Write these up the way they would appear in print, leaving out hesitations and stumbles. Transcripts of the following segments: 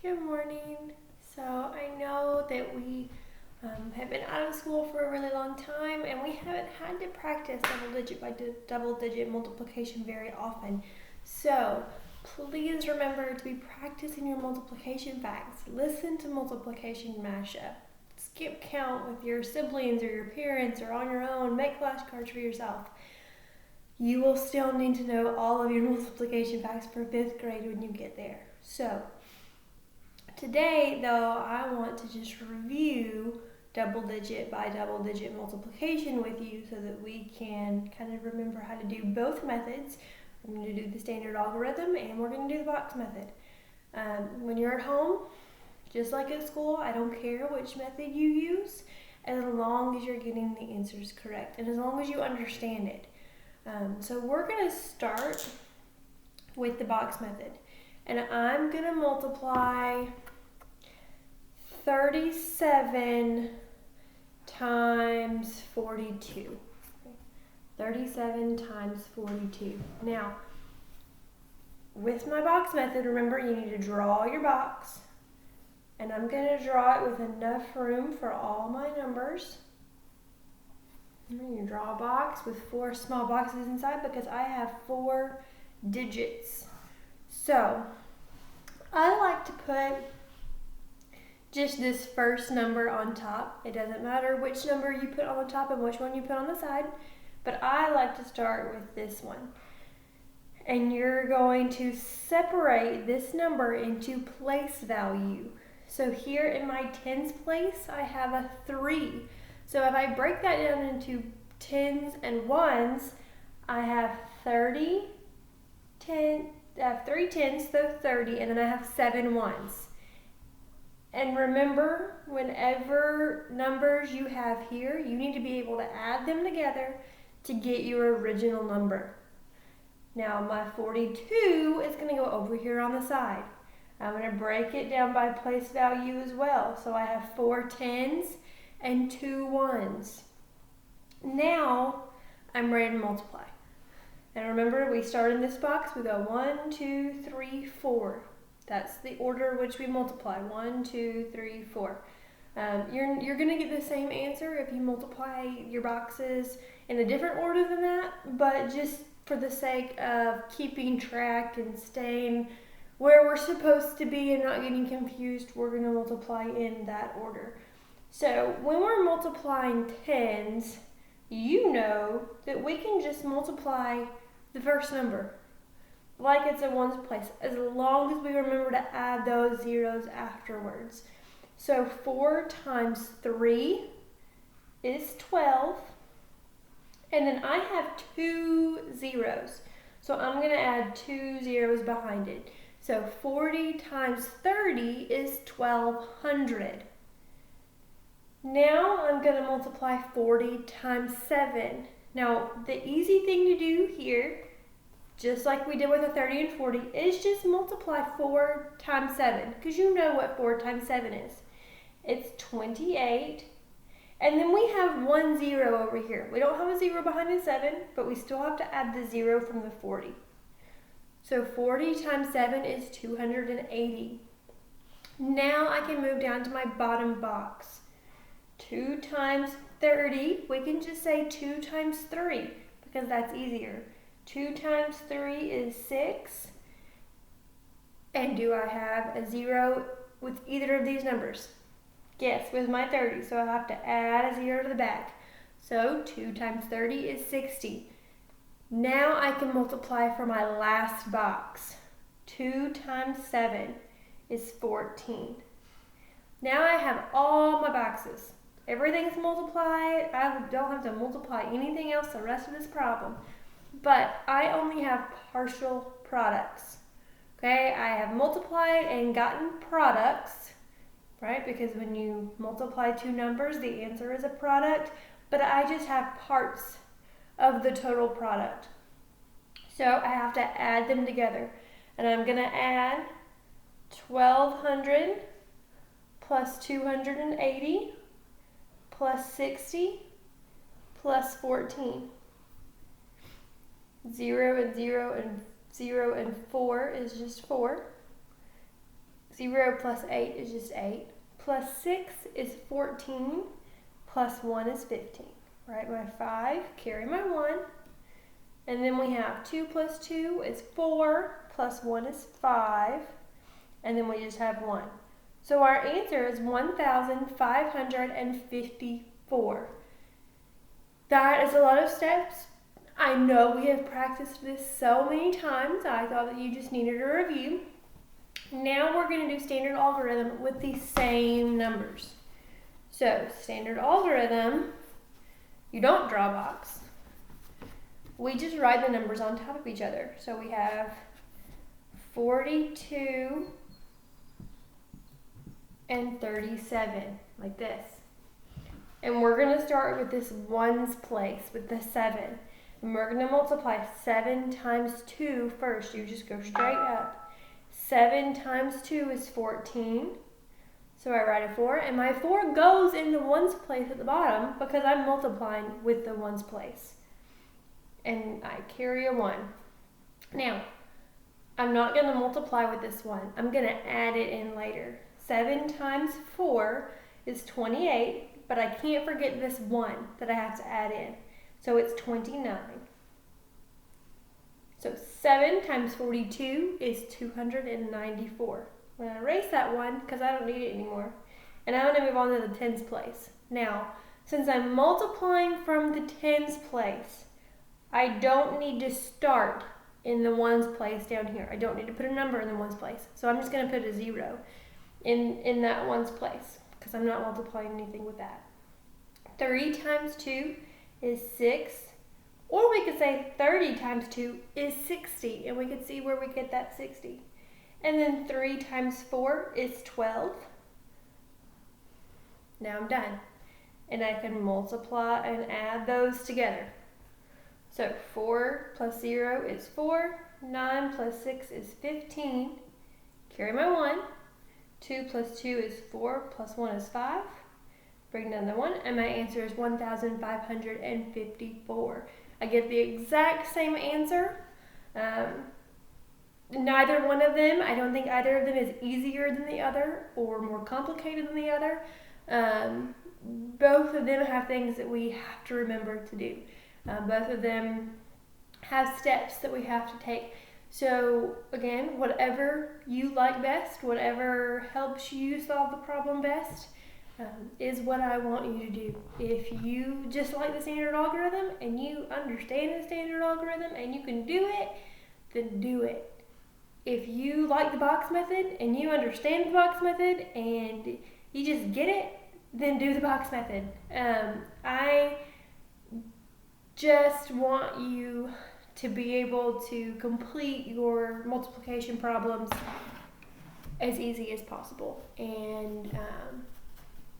Good morning. So I know that we have been out of school for a really long time and we haven't had to practice double digit multiplication very often. So please remember to be practicing your multiplication facts. Listen to multiplication mashup. Skip count with your siblings or your parents or on your own. Make flashcards for yourself. You will still need to know all of your multiplication facts for 5th grade when you get there. So today, though, I want to just review double digit by double digit multiplication with you so that we can kind of remember how to do both methods. We're going to do the standard logarithm and we're going to do the box method. When you're at home, just like at school, I don't care which method you use as long as you're getting the answers correct and as long as you understand it. So we're going to start with the box method. And I'm going to multiply 37 times 42. 37 times 42. Now, with my box method, remember you need to draw your box. And I'm going to draw it with enough room for all my numbers. You draw a box with 4 small boxes inside because I have 4 digits. So, I like to put just this first number on top. It doesn't matter which number you put on the top and which one you put on the side, but I like to start with this one. And you're going to separate this number into place value. So here in my tens place, I have a 3. So if I break that down into tens and ones, I have 30, 10, I have 3 tens, so 30, and then I have 7 ones. And remember, whenever numbers you have here, you need to be able to add them together to get your original number. Now my 42 is going to go over here on the side. I'm going to break it down by place value as well. So I have 4 tens and 2 ones. Now I'm ready to multiply. And remember, we start in this box, we go 1, 2, 3, 4. That's the order in which we multiply. 1, 2, 3, 4. You're going to get the same answer if you multiply your boxes in a different order than that, but just for the sake of keeping track and staying where we're supposed to be and not getting confused, we're going to multiply in that order. So when we're multiplying tens, you know that we can just multiply the first number like it's in ones place, as long as we remember to add those zeros afterwards. So 4 times 3 is 12, and then I have 2 zeros, so I'm going to add 2 zeros behind it. So 40 times 30 is 1200. Now I'm going to multiply 40 times 7. Now the easy thing to do here, just like we did with the 30 and 40, is just multiply 4 times 7, because you know what 4 times 7 is. It's 28, and then we have 1 0 over here. We don't have a 0 behind the 7, but we still have to add the 0 from the 40. So 40 times 7 is 280. Now I can move down to my bottom box. 2 times 30, we can just say 2 times 3, because that's easier. 2 times 3 is 6. And do I have a 0 with either of these numbers? Yes, with my 30, so I have to add a 0 to the back. So 2 times 30 is 60. Now I can multiply for my last box. 2 times 7 is 14. Now I have all my boxes. Everything's multiplied. I don't have to multiply anything else the rest of this problem. But I only have partial products. Okay, I have multiplied and gotten products, right? Because when you multiply 2 numbers, the answer is a product. But I just have parts of the total product. So I have to add them together. And I'm going to add 1200 plus 280 plus 60 plus 14. 0 and 0 and 0 and 4 is just 4. 0 plus 8 is just 8. Plus 6 is 14. Plus 1 is 15. Write my 5, carry my 1. And then we have 2 plus 2 is 4. Plus 1 is 5. And then we just have 1. So our answer is 1,554. That is a lot of steps. I know we have practiced this so many times. I thought that you just needed a review. Now we're going to do standard logarithm with the same numbers. So standard logarithm, you don't draw a box. We just write the numbers on top of each other. So we have 42 and 37, like this. And we're going to start with this ones place, with the 7. And we're going to multiply 7 times 2 first. You just go straight up. 7 times 2 is 14. So I write a 4. And my 4 goes in the ones place at the bottom because I'm multiplying with the ones place. And I carry a 1. Now, I'm not going to multiply with this 1. I'm going to add it in later. 7 times 4 is 28, but I can't forget this 1 that I have to add in. So it's 29. So 7 times 42 is 294. I'm going to erase that 1 because I don't need it anymore. And I'm going to move on to the tens place. Now, since I'm multiplying from the tens place, I don't need to start in the ones place down here. I don't need to put a number in the ones place. So I'm just going to put a 0 in that ones place because I'm not multiplying anything with that. 3 times 2 is 6. Or we could say 30 times 2 is 60. And we could see where we get that 60. And then 3 times 4 is 12. Now I'm done. And I can multiply and add those together. So 4 plus 0 is 4. 9 plus 6 is 15. Carry my 1. 2 plus 2 is 4. Plus 1 is 5. Bring down the 1. And my answer is 1,554. I get the exact same answer. Neither one of them, I don't think either of them is easier than the other or more complicated than the other. Both of them have things that we have to remember to do. Both of them have steps that we have to take. So again, whatever you like best, whatever helps you solve the problem best, is what I want you to do. If you just like the standard logarithm and you understand the standard logarithm and you can do it, then do it. If you like the box method and you understand the box method and you just get it, then do the box method. I just want you to be able to complete your multiplication problems as easy as possible and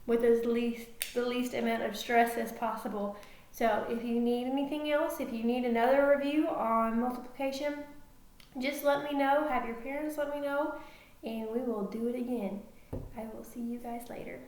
with the least amount of stress as possible. So if you need anything else, if you need another review on multiplication, just let me know, have your parents let me know, and we will do it again. I will see you guys later.